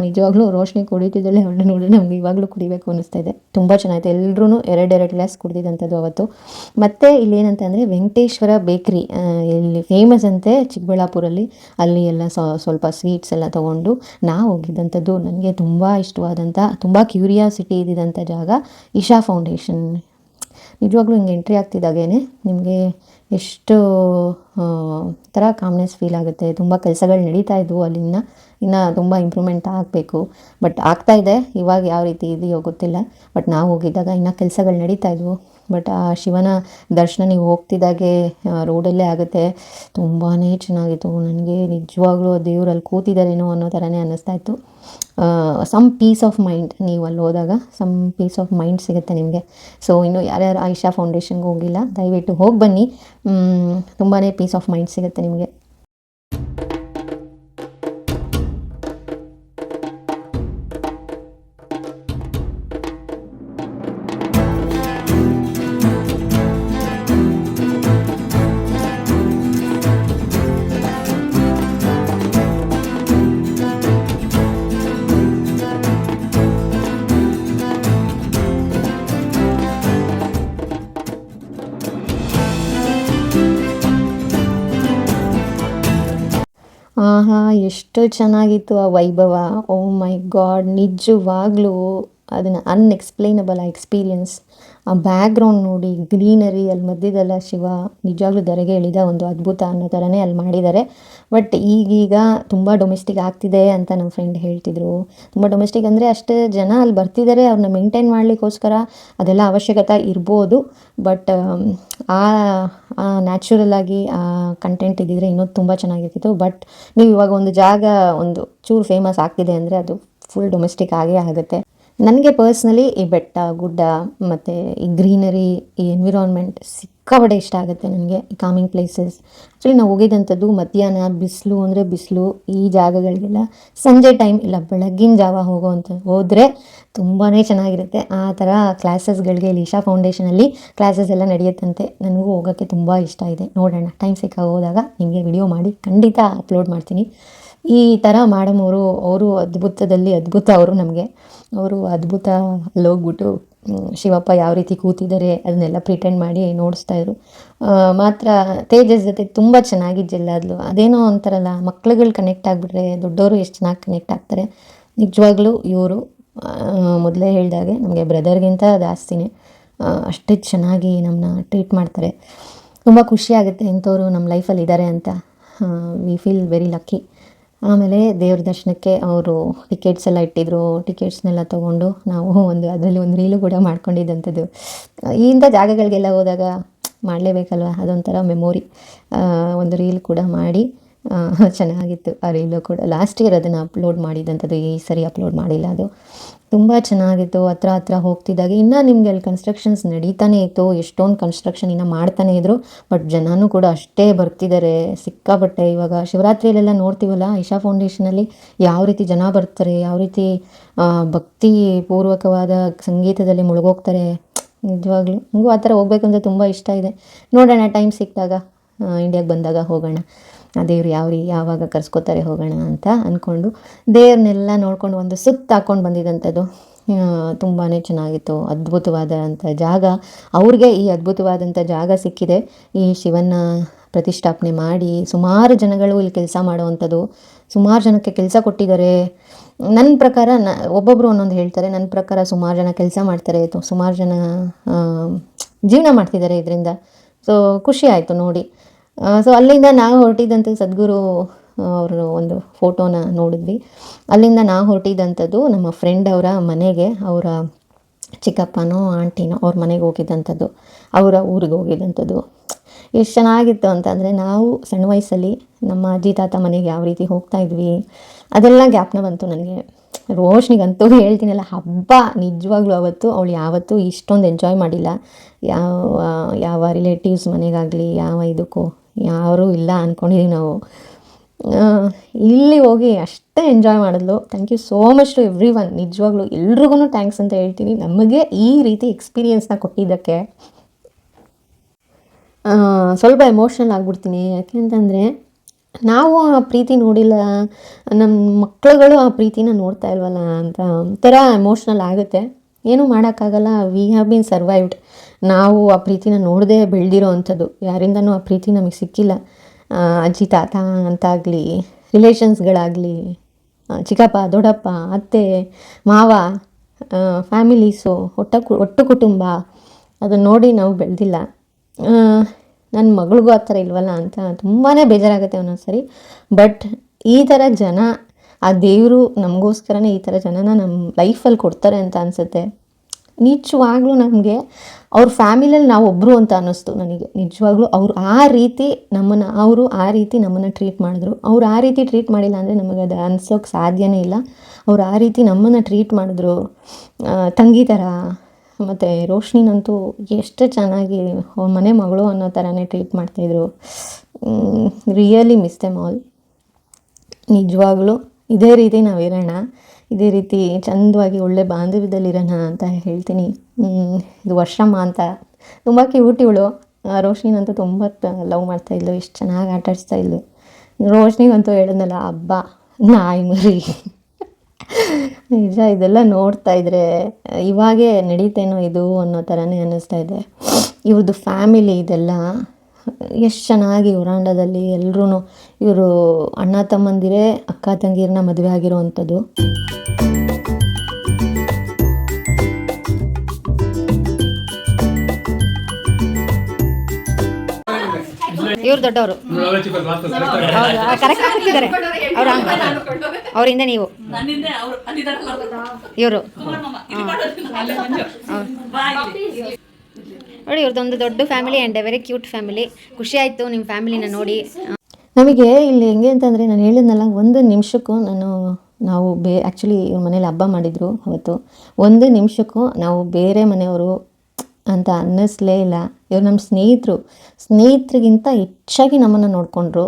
ನಿಜವಾಗ್ಲೂ ರೋಶ್ನಿ ಕುಡಿತಿದ್ದಳೆ, ಅವಳು ನೋಡಿ ನಮ್ಗೆ ಇವಾಗಲೂ ಕುಡಿಬೇಕು ಅನ್ನಿಸ್ತಾ ಇದೆ. ತುಂಬ ಚೆನ್ನಾಗಿತ್ತು. ಎಲ್ಲರೂ ಎರಡು ಗ್ಲಾಸ್ ಕುಡಿದಿದ್ದಂಥದ್ದು ಅವತ್ತು. ಮತ್ತು ಇಲ್ಲೇನಂತ ಅಂದರೆ ವೆಂಕಟೇಶ್ವರ ಬೇಕ್ರಿ ಇಲ್ಲಿ ಫೇಮಸ್ ಅಂತೆ ಚಿಕ್ಕಬಳ್ಳಾಪುರಲ್ಲಿ. ಅಲ್ಲಿ ಎಲ್ಲ ಸ್ವಲ್ಪ ಸ್ವೀಟ್ಸ್ ಎಲ್ಲ ತೊಗೊಂಡು ನಾವು ಹೋಗಿದ್ದಂಥದ್ದು. ನನಗೆ ತುಂಬ ಇಷ್ಟವಾದಂಥ, ತುಂಬ ಕ್ಯೂರಿಯಾಸಿಟಿ ಇದ್ದಿದ್ದಂಥ ಜಾಗ ಇಶಾ ಫೌಂಡೇಶನ್. ನಿಜವಾಗ್ಲೂ ಹಿಂಗೆ ಎಂಟ್ರಿ ಆಗ್ತಿದ್ದಾಗೇ ನಿಮಗೆ ಎಷ್ಟು ಥರ ಕಾಮ್ನೆಸ್ ಫೀಲ್ ಆಗುತ್ತೆ. ತುಂಬ ಕೆಲಸಗಳು ನಡೀತಾ ಇದ್ವು ಅಲ್ಲಿ. ಇನ್ನು ತುಂಬ ಇಂಪ್ರೂವ್ಮೆಂಟ್ ಆಗಬೇಕು. ಬಟ್ ಆಗ್ತಾಯಿದೆ. ಇವಾಗ ಯಾವ ರೀತಿ ಇದೆಯೋ ಗೊತ್ತಿಲ್ಲ. ಬಟ್ ನಾವು ಹೋಗಿದ್ದಾಗ ಇನ್ನೂ ಕೆಲಸಗಳು ನಡೀತಾ ಇದ್ವು. ಬಟ್ ಆ ಶಿವನ ದರ್ಶನ ನೀವು ಹೋಗ್ತಿದ್ದಾಗೆ ರೋಡಲ್ಲೇ ಆಗುತ್ತೆ. ತುಂಬಾ ಚೆನ್ನಾಗಿತ್ತು. ನನಗೆ ನಿಜವಾಗ್ಲೂ ದೇವರಲ್ಲಿ ಕೂತಿದ್ದಾರೇನೋ ಅನ್ನೋ ಥರನೇ ಅನ್ನಿಸ್ತಾ ಇತ್ತು. ಸಮ್ ಪೀಸ್ ಆಫ್ ಮೈಂಡ್, ನೀವು ಅಲ್ಲಿ ಹೋದಾಗ ಸಮ್ ಪೀಸ್ ಆಫ್ ಮೈಂಡ್ ಸಿಗುತ್ತೆ ನಿಮಗೆ. ಸೊ ಇನ್ನು ಯಾರ್ಯಾರು ಇಶಾ ಫೌಂಡೇಶನ್ಗೆ ಹೋಗಿಲ್ಲ ದಯವಿಟ್ಟು ಹೋಗಿ ಬನ್ನಿ. ತುಂಬಾ ಪೀಸ್ ಆಫ್ ಮೈಂಡ್ ಸಿಗುತ್ತೆ ನಿಮಗೆ. ಆಹಾ, ಎಷ್ಟು ಚೆನ್ನಾಗಿತ್ತು ಆ ವೈಭವ. ಓ ಮೈ ಗಾಡ್, ನಿಜವಾಗ್ಲೂ ಅದನ್ನು ಅನ್ಎಕ್ಸ್ಪ್ಲೈನಬಲ್ ಆ ಎಕ್ಸ್ಪೀರಿಯನ್ಸ್. ಆ ಬ್ಯಾಕ್ಗ್ರೌಂಡ್ ನೋಡಿ, ಗ್ರೀನರಿ, ಅಲ್ಲಿ ಮಧ್ಯದಲ್ಲ ಶಿವ, ನಿಜವಾಗ್ಲೂ ಧರೆಗೆ ಇಳಿದ ಒಂದು ಅದ್ಭುತ ಅನ್ನೋ ಥರನೇ ಅಲ್ಲಿ ಮಾಡಿದ್ದಾರೆ. ಬಟ್ ಈಗೀಗ ತುಂಬ ಡೊಮೆಸ್ಟಿಕ್ ಆಗ್ತಿದೆ ಅಂತ ನಮ್ಮ ಫ್ರೆಂಡ್ ಹೇಳ್ತಿದ್ರು. ತುಂಬ ಡೊಮೆಸ್ಟಿಕ್ ಅಂದರೆ ಅಷ್ಟು ಜನ ಅಲ್ಲಿ ಬರ್ತಿದ್ದಾರೆ, ಅವ್ರನ್ನ ಮೇಂಟೈನ್ ಮಾಡಲಿಕ್ಕೋಸ್ಕರ ಅದೆಲ್ಲ ಅವಶ್ಯಕತೆ ಇರ್ಬೋದು. ಬಟ್ ಆ ನ್ಯಾಚುರಲ್ ಆಗಿ ಆ ಕಂಟೆಂಟ್ ಇದ್ದಿದ್ರೆ ಇನ್ನೂ ತುಂಬ ಚೆನ್ನಾಗಿರ್ತಿತ್ತು. ಬಟ್ ನೀವು ಇವಾಗ ಒಂದು ಜಾಗ ಒಂದು ಚೂರು ಫೇಮಸ್ ಆಗ್ತಿದೆ ಅಂದರೆ ಅದು ಫುಲ್ ಡೊಮೆಸ್ಟಿಕ್ ಆಗೇ ಆಗುತ್ತೆ. ನನಗೆ ಪರ್ಸ್ನಲಿ ಈ ಬೆಟ್ಟ ಗುಡ್ಡ ಮತ್ತು ಈ ಗ್ರೀನರಿ, ಈ ಎನ್ವಿರಾನ್ಮೆಂಟ್ ಸಿಕ್ಕಾಪಟ್ಟೆ ಇಷ್ಟ ಆಗುತ್ತೆ ನನಗೆ ಈ ಕಾಮಿಂಗ್ ಪ್ಲೇಸಸ್. ಆ್ಯಕ್ಚುಲಿ ನಾವು ಹೋಗಿದ್ದಂಥದ್ದು ಮಧ್ಯಾಹ್ನ ಬಿಸಿಲು ಅಂದರೆ ಬಿಸಿಲು, ಈ ಜಾಗಗಳಿಗೆಲ್ಲ ಸಂಜೆ ಟೈಮ್ ಇಲ್ಲ ಬೆಳಗ್ಗಿನ ಜಾವ ಹೋದರೆ ತುಂಬಾ ಚೆನ್ನಾಗಿರುತ್ತೆ. ಆ ಥರ ಕ್ಲಾಸಸ್ಗಳಿಗೆ ಇಲ್ಲಿ ಇಶಾ ಫೌಂಡೇಶನಲ್ಲಿ ಕ್ಲಾಸಸ್ ಎಲ್ಲ ನಡೆಯುತ್ತಂತೆ. ನನಗೂ ಹೋಗೋಕ್ಕೆ ತುಂಬ ಇಷ್ಟ ಇದೆ. ನೋಡೋಣ, ಟೈಮ್ ಸಿಕ್ಕಾಗ ಹೋದಾಗ ನಿಮಗೆ ವಿಡಿಯೋ ಮಾಡಿ ಖಂಡಿತ ಅಪ್ಲೋಡ್ ಮಾಡ್ತೀನಿ. ಈ ಥರ ಮೇಡಮ್ ಅವರು ಅದ್ಭುತದಲ್ಲಿ ಅದ್ಭುತ. ಅವರು ಅದ್ಭುತ ಅಲ್ಲೋಗ್ಬಿಟ್ಟು ಶಿವಪ್ಪ ಯಾವ ರೀತಿ ಕೂತಿದ್ದಾರೆ ಅದನ್ನೆಲ್ಲ ಪ್ರಿಟೆಂಡ್ ಮಾಡಿ ನೋಡಿಸ್ತಾಯಿದ್ರು. ಮಾತ್ರ ತೇಜಸ್ ಜೊತೆ ತುಂಬ ಚೆನ್ನಾಗಿದ್ದಿಲ್ಲ ಅದು. ಅದೇನೋ ಒಂಥರಲ್ಲ, ಮಕ್ಳುಗಳು ಕನೆಕ್ಟ್ ಆಗಿಬಿಟ್ರೆ ದೊಡ್ಡವರು ಎಷ್ಟು ಚೆನ್ನಾಗಿ ಕನೆಕ್ಟ್ ಆಗ್ತಾರೆ. ನಿಜವಾಗ್ಲೂ ಇವರು ಮೊದಲೇ ಹೇಳಿದಾಗೆ ನಮಗೆ ಬ್ರದರ್ಗಿಂತ ಜಾಸ್ತಿನೇ ಅಷ್ಟೇ ಚೆನ್ನಾಗಿ ನಮ್ಮನ್ನ ಟ್ರೀಟ್ ಮಾಡ್ತಾರೆ. ತುಂಬ ಖುಷಿಯಾಗುತ್ತೆ ಇಂಥವ್ರು ನಮ್ಮ ಲೈಫಲ್ಲಿ ಇದ್ದಾರೆ ಅಂತ. We feel very lucky. ಆಮೇಲೆ ದೇವ್ರ ದರ್ಶನಕ್ಕೆ ಅವರು ಟಿಕೆಟ್ಸ್ ಎಲ್ಲ ಇಟ್ಟಿದ್ರು. ಟಿಕೆಟ್ಸ್ನೆಲ್ಲ ತೊಗೊಂಡು ನಾವು ಅದರಲ್ಲಿ ಒಂದು ರೀಲು ಕೂಡ ಮಾಡ್ಕೊಂಡಿದ್ದಂಥದ್ದು. ಇಂಥ ಜಾಗಗಳಿಗೆಲ್ಲ ಹೋದಾಗ ಮಾಡಲೇಬೇಕಲ್ವ, ಅದೊಂಥರ ಮೆಮೊರಿ. ಒಂದು ರೀಲ್ ಕೂಡ ಮಾಡಿ ಚೆನ್ನಾಗಿತ್ತು ಆ ರೀಲು ಕೂಡ. ಲಾಸ್ಟ್ ಇಯರ್ ಅದನ್ನು ಅಪ್ಲೋಡ್ ಮಾಡಿದ್ದಂಥದ್ದು, ಈ ಸರಿ ಅಪ್ಲೋಡ್ ಮಾಡಿಲ್ಲ. ಅದು ತುಂಬ ಚೆನ್ನಾಗಿತ್ತು. ಹತ್ರ ಹೋಗ್ತಿದ್ದಾಗ ಇನ್ನೂ ನಿಮಗೆ ಅಲ್ಲಿ ಕನ್ಸ್ಟ್ರಕ್ಷನ್ಸ್ ನಡೀತಾನೆ ಇತ್ತು. ಎಷ್ಟೊಂದು ಕನ್ಸ್ಟ್ರಕ್ಷನ್ ಇನ್ನೂ ಮಾಡ್ತಾನೆ ಇದ್ರು. ಬಟ್ ಜನನೂ ಕೂಡ ಅಷ್ಟೇ ಬರ್ತಿದ್ದಾರೆ ಸಿಕ್ಕಾಪಟ್ಟೆ. ಇವಾಗ ಶಿವರಾತ್ರಿಯಲ್ಲೆಲ್ಲ ನೋಡ್ತೀವಲ್ಲ ಇಶಾ ಫೌಂಡೇಶನಲ್ಲಿ ಯಾವ ರೀತಿ ಜನ ಬರ್ತಾರೆ, ಯಾವ ರೀತಿ ಭಕ್ತಿ ಪೂರ್ವಕವಾದ ಸಂಗೀತದಲ್ಲಿ ಮುಳುಗೋಗ್ತಾರೆ. ನಿಜವಾಗ್ಲೂ ನನಗೂ ಆ ಥರ ಹೋಗ್ಬೇಕು ಅಂತ ತುಂಬ ಇಷ್ಟ ಇದೆ. ನೋಡೋಣ, ಟೈಮ್ ಸಿಕ್ಕಿದಾಗ ಇಂಡಿಯಾಗೆ ಬಂದಾಗ ಹೋಗೋಣ. ದೇವ್ರು ಯಾವಾಗ ಕರ್ಸ್ಕೊತಾರೆ ಹೋಗೋಣ ಅಂತ ಅಂದ್ಕೊಂಡು ದೇವ್ರನ್ನೆಲ್ಲ ನೋಡ್ಕೊಂಡು ಒಂದು ಸುತ್ತ ಹಾಕ್ಕೊಂಡು ಬಂದಿದ್ದಂಥದ್ದು. ತುಂಬಾ ಚೆನ್ನಾಗಿತ್ತು. ಅದ್ಭುತವಾದಂಥ ಜಾಗ. ಅವ್ರಿಗೆ ಈ ಅದ್ಭುತವಾದಂಥ ಜಾಗ ಸಿಕ್ಕಿದೆ. ಈ ಶಿವನ ಪ್ರತಿಷ್ಠಾಪನೆ ಮಾಡಿ ಸುಮಾರು ಜನಗಳು ಇಲ್ಲಿ ಕೆಲಸ ಮಾಡೋವಂಥದ್ದು. ಸುಮಾರು ಜನಕ್ಕೆ ಕೆಲಸ ಕೊಟ್ಟಿದ್ದಾರೆ. ನನ್ನ ಪ್ರಕಾರ ಒಬ್ಬೊಬ್ಬರು ಒಂದೊಂದು ಹೇಳ್ತಾರೆ. ನನ್ನ ಪ್ರಕಾರ ಸುಮಾರು ಜನ ಕೆಲಸ ಮಾಡ್ತಾರೆ, ಸುಮಾರು ಜನ ಜೀವನ ಮಾಡ್ತಿದ್ದಾರೆ ಇದರಿಂದ. ಸೊ ಖುಷಿ ಆಯಿತು ನೋಡಿ. ಸೊ ಅಲ್ಲಿಂದ ನಾವು ಹೊರಟಿದ್ದಂಥ ಸದ್ಗುರು ಅವರು ಒಂದು ಫೋಟೋನ ನೋಡಿದ್ವಿ. ಅಲ್ಲಿಂದ ನಾವು ಹೊರಟಿದ್ದಂಥದ್ದು ನಮ್ಮ ಫ್ರೆಂಡ್ ಅವರ ಮನೆಗೆ, ಅವರ ಚಿಕ್ಕಪ್ಪನೋ ಆಂಟಿನೋ ಅವ್ರ ಮನೆಗೆ ಹೋಗಿದ್ದಂಥದ್ದು, ಅವರ ಊರಿಗೆ ಹೋಗಿದ್ದಂಥದ್ದು. ಎಷ್ಟು ಚೆನ್ನಾಗಿತ್ತು ಅಂತಂದರೆ, ನಾವು ಸಣ್ಣ ವಯಸ್ಸಲ್ಲಿ ನಮ್ಮ ಅಜ್ಜಿ ತಾತ ಮನೆಗೆ ಯಾವ ರೀತಿ ಹೋಗ್ತಾಯಿದ್ವಿ ಅದೆಲ್ಲ ಜ್ಞಾಪನ ಬಂತು ನನಗೆ. ರೋಶ್ನಿಗಂತೂ ಹೇಳ್ತೀನಲ್ಲ, ಹಬ್ಬ ನಿಜವಾಗ್ಲೂ ಅವತ್ತು ಅವಳು ಯಾವತ್ತೂ ಇಷ್ಟೊಂದು ಎಂಜಾಯ್ ಮಾಡಿಲ್ಲ. ಯಾವ ರಿಲೇಟಿವ್ಸ್ ಮನೆಗಾಗಲಿ ಯಾವ ಇದಕ್ಕೂ ಯಾರೂ ಇಲ್ಲ ಅಂದ್ಕೊಂಡಿದ್ದೀವಿ ನಾವು. ಇಲ್ಲಿ ಹೋಗಿ ಅಷ್ಟೇ ಎಂಜಾಯ್ ಮಾಡಿದ್ಲು. Thank you so much to everyone. ನಿಜವಾಗ್ಲೂ ಎಲ್ರಿಗೂ ಥ್ಯಾಂಕ್ಸ್ ಅಂತ ಹೇಳ್ತೀನಿ, ನಮಗೆ ಈ ರೀತಿ ಎಕ್ಸ್ಪೀರಿಯೆನ್ಸ್ನ ಕೊಟ್ಟಿದ್ದಕ್ಕೆ. ಸ್ವಲ್ಪ ಎಮೋಷ್ನಲ್ ಆಗಿಬಿಡ್ತೀನಿ. ಯಾಕೆಂತಂದರೆ ನಾವು ಆ ಪ್ರೀತಿ ನೋಡಿಲ್ಲ, ನಮ್ಮ ಮಕ್ಕಳುಗಳು ಆ ಪ್ರೀತಿನ ನೋಡ್ತಾ ಇಲ್ವಲ್ಲ ಅಂತ ಒಂಥರ ಎಮೋಷ್ನಲ್ ಆಗುತ್ತೆ. ಏನೂ ಮಾಡೋಕ್ಕಾಗಲ್ಲ. We have been survived. ನಾವು ಆ ಪ್ರೀತಿನ ನೋಡದೆ ಬೆಳೆದಿರೋ ಅಂಥದ್ದು. ಯಾರಿಂದನೂ ಆ ಪ್ರೀತಿ ನಮಗೆ ಸಿಕ್ಕಿಲ್ಲ. ಅಜ್ಜಿ ತಾತ ಅಂತಾಗಲಿ, ರಿಲೇಷನ್ಸ್ಗಳಾಗಲಿ, ಚಿಕ್ಕಪ್ಪ ದೊಡ್ಡಪ್ಪ ಅತ್ತೆ ಮಾವ, ಫ್ಯಾಮಿಲೀಸು, ಒಟ್ಟು ಕುಟುಂಬ, ಅದನ್ನು ನೋಡಿ ನಾವು ಬೆಳೆದಿಲ್ಲ. ನನ್ನ ಮಗಳಿಗೂ ಆ ಥರ ಇಲ್ವಲ್ಲ ಅಂತ ತುಂಬಾ ಬೇಜಾರಾಗುತ್ತೆ ಒಂದೊಂದು ಸರಿ. ಬಟ್ ಈ ಥರ ಜನ, ಆ ದೇವರು ನಮಗೋಸ್ಕರನೇ ಈ ಥರ ಜನನ ನಮ್ಮ ಲೈಫಲ್ಲಿ ಕೊಡ್ತಾರೆ ಅಂತ ಅನಿಸುತ್ತೆ. ನಿಜವಾಗ್ಲೂ ನಮಗೆ ಅವ್ರ ಫ್ಯಾಮಿಲಿಯಲ್ಲಿ ನಾವು ಒಬ್ಬರು ಅಂತ ಅನ್ನಿಸ್ತು ನನಗೆ. ನಿಜವಾಗ್ಲೂ ಅವರು ಆ ರೀತಿ ನಮ್ಮನ್ನು ಟ್ರೀಟ್ ಮಾಡಿದ್ರು. ಅವ್ರು ಆ ರೀತಿ ಟ್ರೀಟ್ ಮಾಡಿಲ್ಲ ಅಂದರೆ ನಮಗೆ ಅದು ಅನ್ಸೋಕ್ಕೆ ಸಾಧ್ಯನೇ ಇಲ್ಲ. ಅವ್ರು ಆ ರೀತಿ ನಮ್ಮನ್ನು ಟ್ರೀಟ್ ಮಾಡಿದ್ರು, ತಂಗಿ ಥರ. ಮತ್ತು ರೋಶ್ನಿನಂತೂ ಎಷ್ಟು ಚೆನ್ನಾಗಿ ಅವ್ರ ಮನೆ ಮಗಳು ಅನ್ನೋ ಥರನೇ ಟ್ರೀಟ್ ಮಾಡ್ತಾಯಿದ್ರು. Really miss them all. ನಿಜವಾಗ್ಲೂ ಇದೇ ರೀತಿ ನಾವಿರೋಣ, ಇದೇ ರೀತಿ ಚಂದವಾಗಿ ಒಳ್ಳೆ ಬಾಂಧವ್ಯದಲ್ಲಿರೋಣ ಅಂತ ಹೇಳ್ತೀನಿ. ಇದು ವರ್ಷಮ್ಮ ಅಂತ ತುಂಬ ಕ್ಯೂಟ್ ಇವಳು. ರೋಶ್ನಿನಂತೂ ತುಂಬ ಲವ್ ಮಾಡ್ತಾಯಿದ್ಲು, ಎಷ್ಟು ಚೆನ್ನಾಗಿ ಆಟಾಡಿಸ್ತಾಯಿದ್ಲು. ರೋಶ್ನಿಗಂತೂ ಹೇಳಿದ್ನಲ್ಲ, ಹಬ್ಬ ನಾಯಿ ಮರಿ. ನಿಜ, ಇದೆಲ್ಲ ನೋಡ್ತಾ ಇದ್ರೆ ಇವಾಗೇ ನಡೀತೇನೋ ಇದು ಅನ್ನೋ ಥರನೇ ಅನ್ನಿಸ್ತಾ ಇದೆ. ಇವ್ರದ್ದು ಫ್ಯಾಮಿಲಿ ಇದೆಲ್ಲ ಎಷ್ಟು ಚೆನ್ನಾಗಿ ಹೊರಾಂಡದಲ್ಲಿ ಎಲ್ಲರೂ ಇವರು ಅಣ್ಣ ತಮ್ಮಂದಿರೇ ಅಕ್ಕ ತಂಗಿರನ್ನ ಮದುವೆ ಆಗಿರೋ ಅಂಥದ್ದು. ಇವ್ರು ದೊಡ್ಡವರು, ಕರೆಕ್ಟ್ ಆಗ್ತಿದ್ದಾರೆ ಅವ್ರ ಅವರಿಂದ ನೀವು ಇವರು ನೋಡಿ. ಇವ್ರದ್ದೊಂದು ದೊಡ್ಡ family and very cute family. ಖುಷಿ ಆಯಿತು ನಿಮ್ಮ ಫ್ಯಾಮಿಲಿನ ನೋಡಿ. ನಮಗೆ ಇಲ್ಲಿ ಹೆಂಗೆ ಅಂತಂದರೆ, ನಾನು ಹೇಳಿದ್ನಲ್ಲ, ಒಂದು ನಿಮಿಷಕ್ಕೂ ನಾವು ಆ್ಯಕ್ಚುಲಿ ಇವ್ರ ಮನೇಲಿ ಹಬ್ಬ ಮಾಡಿದರು ಅವತ್ತು. ಒಂದು ನಿಮಿಷಕ್ಕೂ ನಾವು ಬೇರೆ ಮನೆಯವರು ಅಂತ ಅನ್ನಿಸ್ಲೇ ಇಲ್ಲ. ಇವ್ರು ನಮ್ಮ ಸ್ನೇಹಿತರಿಗಿಂತ ಹೆಚ್ಚಾಗಿ ನಮ್ಮನ್ನು ನೋಡಿಕೊಂಡ್ರು.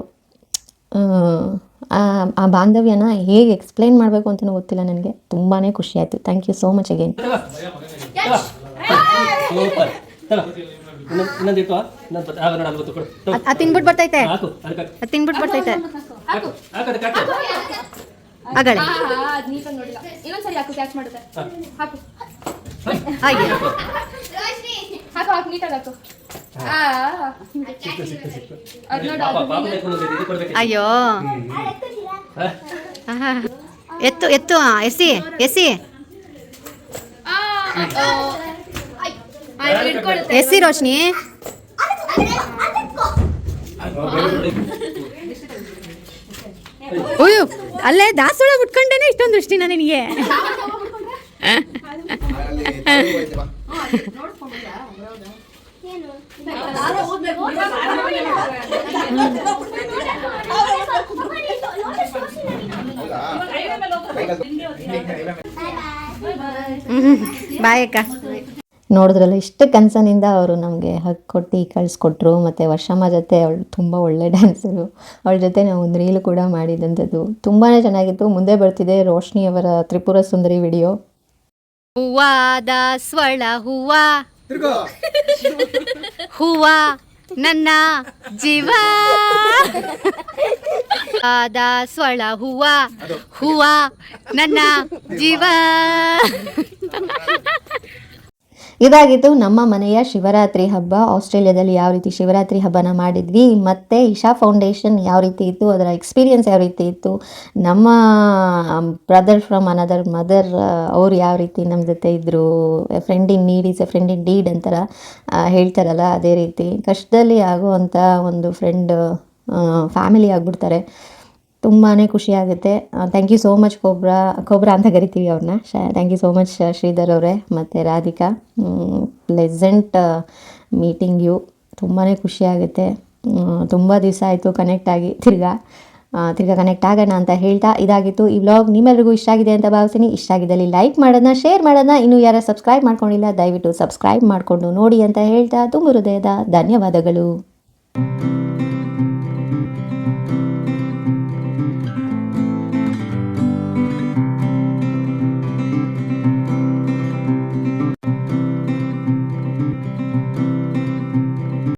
ಆ ಬಾಂಧವ್ಯನ ಹೇಗೆ ಎಕ್ಸ್ಪ್ಲೈನ್ ಮಾಡಬೇಕು ಅಂತಲೂ ಗೊತ್ತಿಲ್ಲ ನನಗೆ. ತುಂಬಾ ಖುಷಿ ಆಯಿತು. Thank you so much again. Super ಇನ್ನೊಂದು ಇಟ್ಟು ಅದು ತಿನ್ಬಿಟ್ಟು ಬರ್ತೈತೆ, ಅದು ತಿನ್ಬಿಟ್ಟು ಬರ್ತೈತೆ ಆಗಳೆ. ಇನ್ನೊಂದ್ಸರಿ ಹಾಕು, ಕ್ಯಾಚ್ ಮಾಡುತ್ತೆ. ಹಾಕು ಹಾಗೆ ಹಾಕು ಹಾಕು, ನೀಟಾಗಿ ಹಾಕು. ಅಯ್ಯೋ ಎತ್ತು ಎತ್ತು ಎಸಿ ಎಸಿ ಎಸಿ ರೋಶ್ನಿ. ಅಯ್ಯೋ ಅಲ್ಲೇ ದಾಸೋಳ ಬಿಟ್ಕೊಂಡೇನೆ ಇಷ್ಟೊಂದು ದೃಷ್ಟಿನ ನಿನಗೆ. ಬಾಯ್ ಅಕ್ಕ. ನೋಡಿದ್ರಲ್ಲ, ಇಷ್ಟು ಕನಸನಿಂದ ಅವರು ನಮಗೆ ಹಗ್ ಕೊಟ್ಟು ಕಳಿಸ್ಕೊಟ್ರು. ಮತ್ತು ವರ್ಷಮ್ಮ ಜೊತೆ ಅವಳು ತುಂಬ ಒಳ್ಳೆ ಡ್ಯಾನ್ಸರು. ಅವಳ ಜೊತೆ ನಾವು ಒಂದು ರೀಲ್ ಕೂಡ ಮಾಡಿದಂಥದ್ದು ತುಂಬಾ ಚೆನ್ನಾಗಿತ್ತು. ಮುಂದೆ ಬರ್ತಿದೆ ರೋಶ್ನಿಯವರ ತ್ರಿಪುರ ಸುಂದರಿ ವಿಡಿಯೋ. ಹೂವಾದ ಸ್ವಳ ಹೂವ ಹೂವ ನನ್ನ ಜೀವ, ಆದ ಸ್ವಳ ಹೂವ ಹೂವ ನನ್ನ ಜೀವ. ಇದಾಗಿತ್ತು ನಮ್ಮ ಮನೆಯ ಶಿವರಾತ್ರಿ ಹಬ್ಬ. ಆಸ್ಟ್ರೇಲಿಯಾದಲ್ಲಿ ಯಾವ ರೀತಿ ಶಿವರಾತ್ರಿ ಹಬ್ಬನ ಮಾಡಿದ್ವಿ, ಮತ್ತು ಇಶಾ ಫೌಂಡೇಶನ್ ಯಾವ ರೀತಿ ಇತ್ತು, ಅದರ ಎಕ್ಸ್ಪೀರಿಯನ್ಸ್ ಯಾವ ರೀತಿ ಇತ್ತು, ನಮ್ಮ ಬ್ರದರ್ ಫ್ರಮ್ ಅನದರ್ ಮದರ್ ಅವ್ರು ಯಾವ ರೀತಿ ನಮ್ಮ ಜೊತೆ ಇದ್ದರು. Friend in need is A friend in deed ಅಂತಾರ ಹೇಳ್ತಾರಲ್ಲ, ಅದೇ ರೀತಿ ಕಷ್ಟದಲ್ಲಿ ಆಗುವಂಥ ಒಂದು ಫ್ರೆಂಡ್ ಫ್ಯಾಮಿಲಿ ಆಗಿಬಿಡ್ತಾರೆ. ತುಂಬಾ ಖುಷಿ ಆಗುತ್ತೆ. Thank you so much cobra ಅಂತ ಕರಿತೀವಿ ಅವ್ರನ್ನ. Thank you so much Sridhar ಅವರೇ ಮತ್ತು ರಾಧಿಕಾ. Pleasant meeting you. ತುಂಬಾ ಖುಷಿ ಆಗುತ್ತೆ. ತುಂಬ ದಿವಸ ಆಯಿತು ಕನೆಕ್ಟ್ ಆಗಿ, ತಿರ್ಗಾ ಕನೆಕ್ಟ್ ಆಗೋಣ ಅಂತ ಹೇಳ್ತಾ ಇದಾಗಿತ್ತು ಈ ವ್ಲಾಗ್. ನಿಮ್ಮೆಲ್ಲರಿಗೂ ಇಷ್ಟ ಆಗಿದೆ ಅಂತ ಭಾವಿಸ್ತೀನಿ. ಇಷ್ಟ ಆಗಿದ್ದಲ್ಲಿ ಲೈಕ್ ಮಾಡೋದನ್ನ, ಶೇರ್ ಮಾಡೋದನ್ನ, ಇನ್ನೂ ಯಾರು ಸಬ್ಸ್ಕ್ರೈಬ್ ಮಾಡ್ಕೊಂಡಿಲ್ಲ ದಯವಿಟ್ಟು ಸಬ್ಸ್ಕ್ರೈಬ್ ಮಾಡಿಕೊಂಡು ನೋಡಿ ಅಂತ ಹೇಳ್ತಾ ತುಂಬ ಹೃದಯದ ಧನ್ಯವಾದಗಳು.